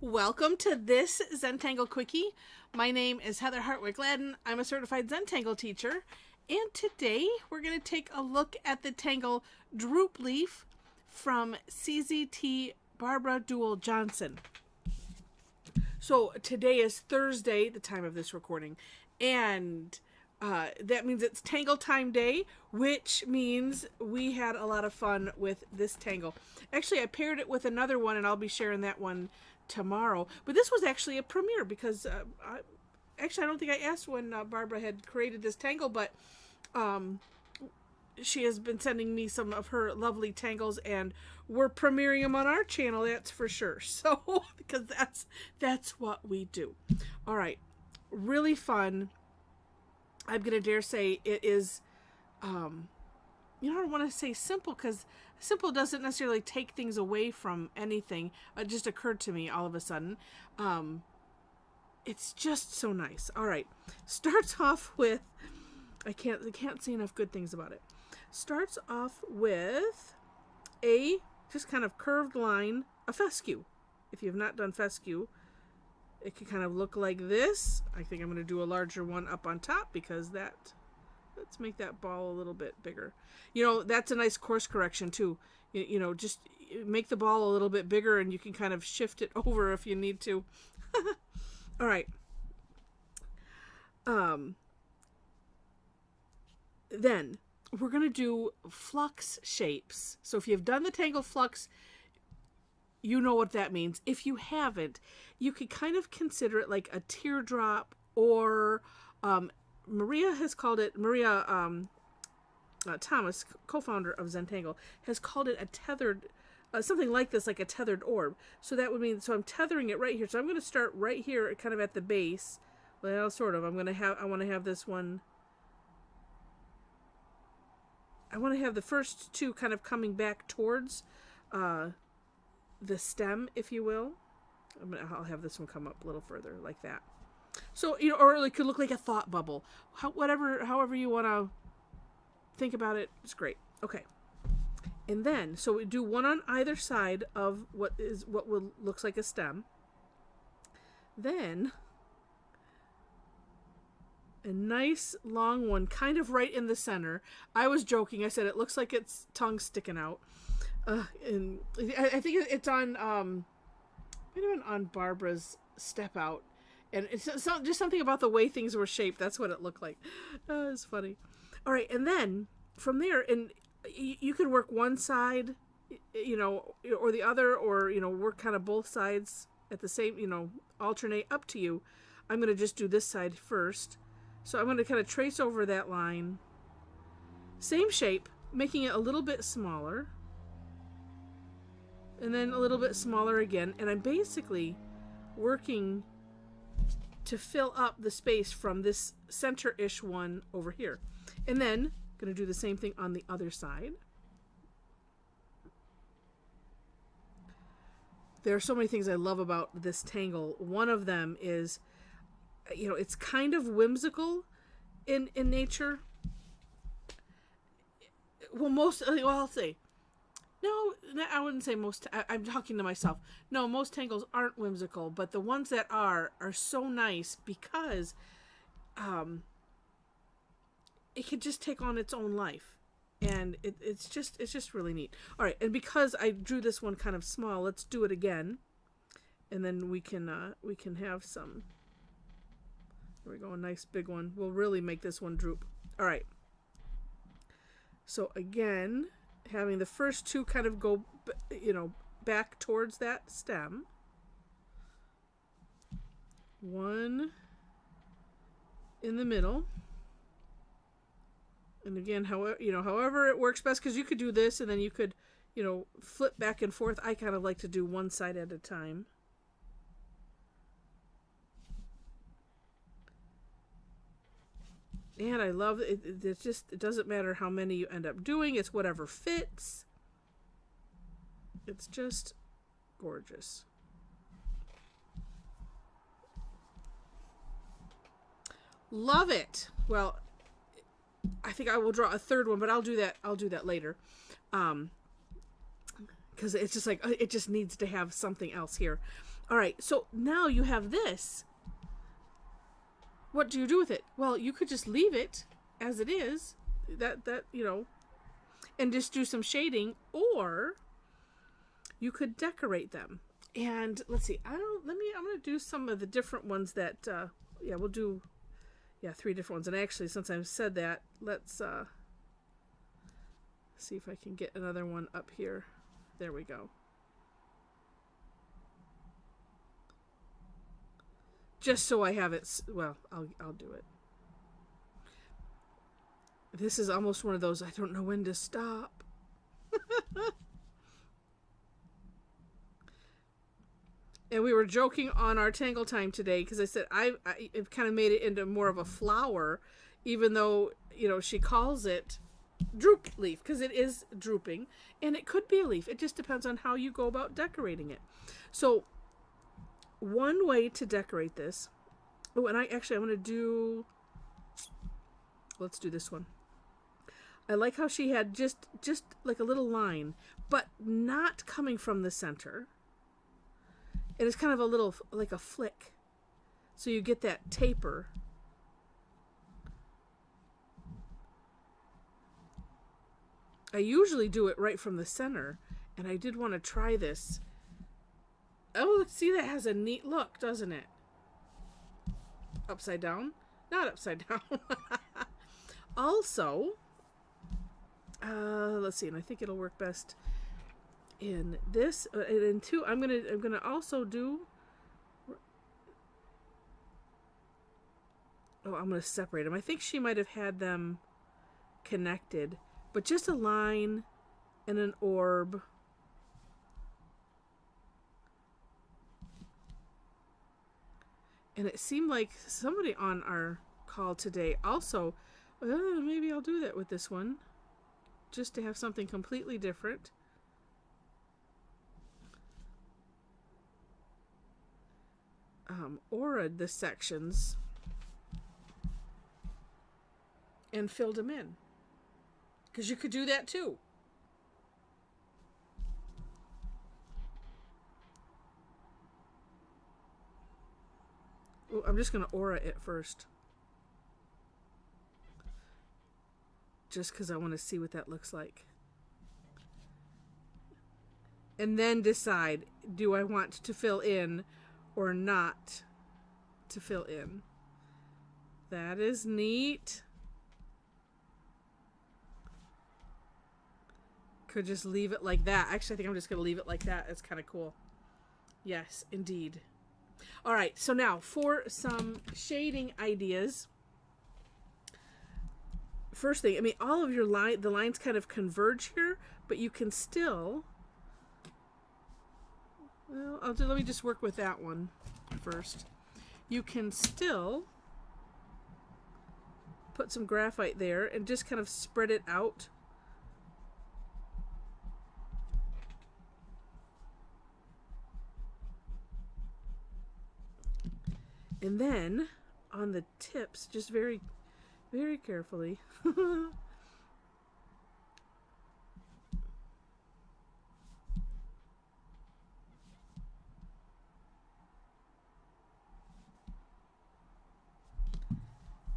Welcome to this Zentangle Quickie. My name is Heather Hartwick Gladden. I'm a Certified Zentangle Teacher. And today we're going to take a look at the Tangle Droop leaf from CZT Barbara Duel Johnson. So today is Thursday, the time of this recording. And that means it's Tangle Time Day, which means we had a lot of fun with this tangle. Actually, I paired it with another one, and I'll be sharing that one tomorrow. But this was actually a premiere because I don't think I asked when Barbara had created this tangle, but she has been sending me some of her lovely tangles, and we're premiering them on our channel, that's for sure. So because that's what we do. All right, really fun. I'm gonna dare say it is I don't want to say simple, because simple doesn't necessarily take things away from anything. It just occurred to me all of a sudden. It's just so nice. All right, starts off with, I can't say enough good things about it. Starts off with a just kind of curved line, a fescue. If you have not done fescue, it can kind of look like this. I think I'm going to do a larger one up on top because let's make that ball a little bit bigger. You know, that's a nice course correction too. You know, just make the ball a little bit bigger and you can kind of shift it over if you need to. All right. Then we're going to do flux shapes. So if you've done the Tangle Flux, you know what that means. If you haven't, you could kind of consider it like a teardrop, or Maria Thomas, co-founder of Zentangle, has called it a tethered, something like this, like a tethered orb. So that would mean, so I'm tethering it right here. So I'm going to start right here, kind of at the base. Well, sort of. I want to have this one. I want to have the first two kind of coming back towards the stem, if you will. I'll have this one come up a little further, like that. So, you know, or it could look like a thought bubble. However you want to think about it, it's great. Okay. And then, so we do one on either side of what looks like a stem. Then a nice long one, kind of right in the center. I was joking. I said it looks like its tongue sticking out. And I think it's on, might have been on Barbara's Step Out. And it's just something about the way things were shaped. That's what it looked like. It's funny. All right, and then from there, and you can work one side, you know, or the other, or, you know, work kind of both sides at the same, you know, alternate, up to you. I'm going to just do this side first. So I'm going to kind of trace over that line. Same shape, making it a little bit smaller. And then a little bit smaller again. And I'm basically working to fill up the space from this center-ish one over here. And then I'm going to do the same thing on the other side. There are so many things I love about this tangle. One of them is, you know, it's kind of whimsical in nature. I'll say, no, I wouldn't say most. I'm talking to myself. No, most tangles aren't whimsical, but the ones that are so nice because it could just take on its own life, and it's just really neat. All right, and because I drew this one kind of small, let's do it again, and then we can have some. There we go, a nice big one. We'll really make this one droop. All right. So again, having the first two kind of go, you know, back towards that stem. One in the middle. And again, however it works best, because you could do this and then you could, you know, flip back and forth. I kind of like to do one side at a time. And I love it. It doesn't matter how many you end up doing. It's whatever fits. It's just gorgeous. Love it. Well, I think I will draw a third one, but I'll do that later. Because it's just like, it just needs to have something else here. All right, so now you have this. What do you do with it? Well, you could just leave it as it is, and just do some shading, or you could decorate them. And let's see, I'm going to do some of the different ones that, we'll do, 3 different ones. And actually, since I've said that, let's see if I can get another one up here. There we go. Just so I have it, well, I'll do it. This is almost one of those, I don't know when to stop. And we were joking on our Tangle Time today because I said I've kind of made it into more of a flower, even though, she calls it droop leaf because it is drooping, and it could be a leaf. It just depends on how you go about decorating it. So one way to decorate this, and I'm going to do, let's do this one. I like how she had just like a little line, but not coming from the center. It is kind of a little, like a flick. So you get that taper. I usually do it right from the center, and I did want to try this. Oh, see, that has a neat look, doesn't it? Upside down? Not upside down. Also, let's see, and I think it'll work best in this. And in 2, I'm gonna also do. Oh, I'm gonna separate them. I think she might have had them connected, but just a line and an orb. And it seemed like somebody on our call today also, maybe I'll do that with this one, just to have something completely different. Aura'd the sections and filled them in, because you could do that too. I'm just going to aura it first. Just because I want to see what that looks like. And then decide, do I want to fill in or not to fill in? That is neat. Could just leave it like that. Actually, I think I'm just going to leave it like that. It's kind of cool. Yes, indeed. All right, so now for some shading ideas. First thing, all of your the lines kind of converge here, but you can still, well, let me just work with that one first. You can still put some graphite there and just kind of spread it out. And then on the tips, just very, very carefully.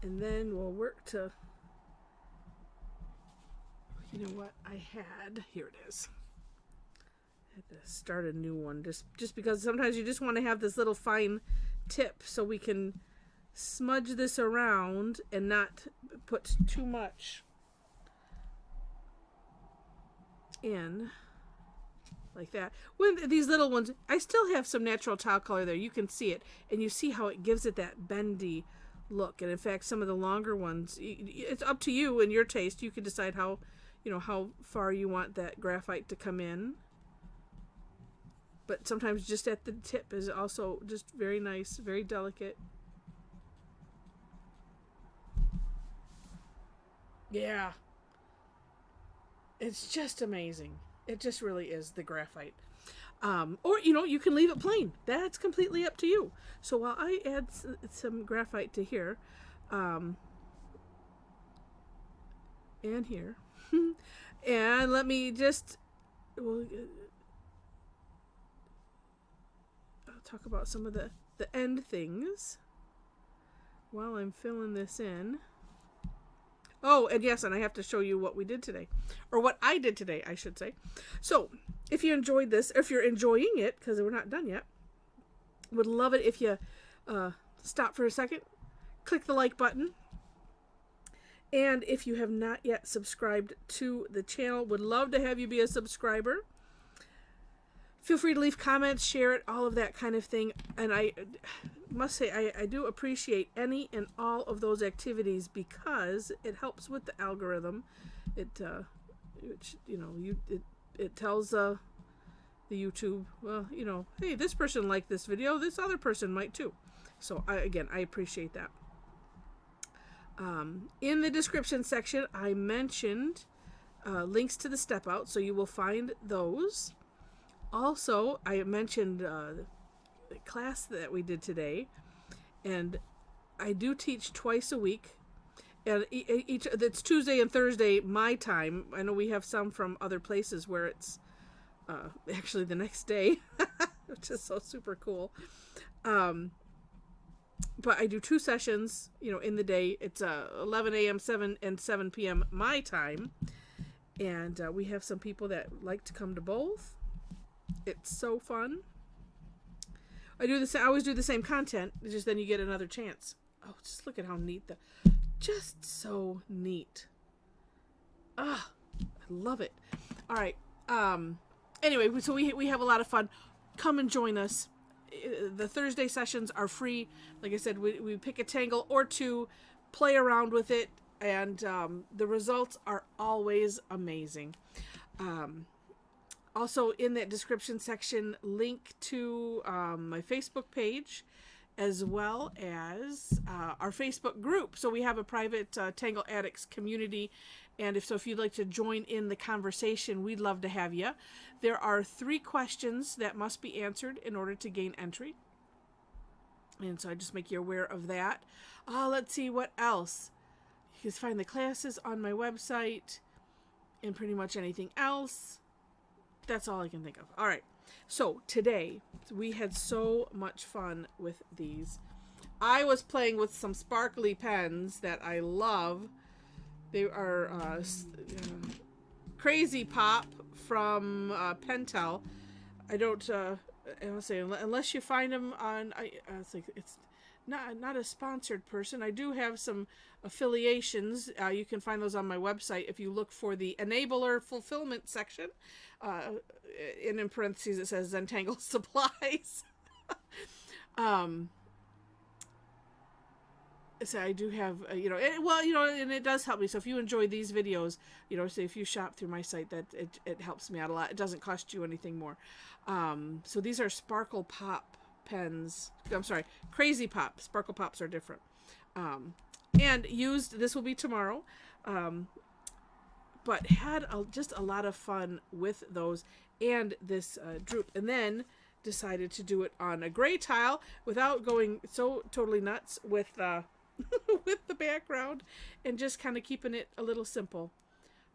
And then we'll work to, you know what I had? Here it is. I had to start a new one just because sometimes you just want to have this little fine tip so we can smudge this around and not put too much in like that. When these little ones, I still have some natural tile color there. You can see it, and you see how it gives it that bendy look. And in fact, some of the longer ones, it's up to you and your taste. You can decide how far you want that graphite to come in. But sometimes just at the tip is also just very nice, very delicate. Yeah. It's just amazing. It just really is, the graphite. Or, you can leave it plain. That's completely up to you. So while I add some graphite to here, and here, and let me just, talk about some of the end things while I'm filling this in. Oh, and yes, and I have to show you what we did today. Or what I did today, I should say. So, if you enjoyed this, if you're enjoying it, because we're not done yet, would love it if you stop for a second, click the like button. And if you have not yet subscribed to the channel, would love to have you be a subscriber. Feel free to leave comments, share it, all of that kind of thing. And I must say, I do appreciate any and all of those activities because it helps with the algorithm. It tells the YouTube, well, hey, this person liked this video, this other person might too. So I appreciate that. In the description section, I mentioned links to the step out, so you will find those. Also, I mentioned the class that we did today, and I do teach twice a week, and it's Tuesday and Thursday my time. I know we have some from other places where it's actually the next day, which is so super cool. But I do 2 sessions, in the day. It's 11 a.m., 7 and 7 p.m. my time, and we have some people that like to come to both. It's so fun. I always do the same content. It's just then you get another chance. Oh, just look at how neat just so neat. Ah, I love it. All right. Anyway, so we have a lot of fun. Come and join us. The Thursday sessions are free. Like I said, we pick a tangle or 2, play around with it, and the results are always amazing. Also, in that description section, link to my Facebook page, as well as our Facebook group. So we have a private Tangle Addicts community, and if you'd like to join in the conversation, we'd love to have you. There are 3 questions that must be answered in order to gain entry, and so I just make you aware of that. Let's see what else. You can find the classes on my website and pretty much anything else. That's all I can think of. All right. So today we had so much fun with these. I was playing with some sparkly pens that I love. They are Crazy Pop from Pentel. I don't say unless you find them on. It's not a sponsored person. I do have some affiliations. You can find those on my website if you look for the Enabler Fulfillment section. And in parentheses it says Zentangle Supplies. So I do have, and it does help me. So if you enjoy these videos, say if you shop through my site, that it helps me out a lot. It doesn't cost you anything more. So these are Sparkle Pop pens. I'm sorry, Crazy Pop. Sparkle Pops are different. And this will be tomorrow. But had just a lot of fun with those and this Droop. And then decided to do it on a gray tile without going so totally nuts with with the background, and just kind of keeping it a little simple.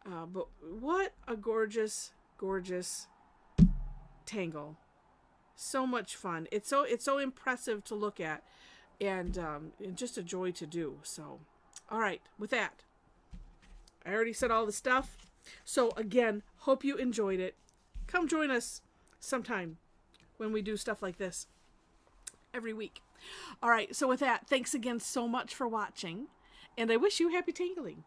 But what a gorgeous, gorgeous tangle. So much fun. It's so impressive to look at, and just a joy to do. So, all right, with that, I already said all the stuff. So again, hope you enjoyed it. Come join us sometime when we do stuff like this every week. All right, so with that, thanks again so much for watching, and I wish you happy tangling.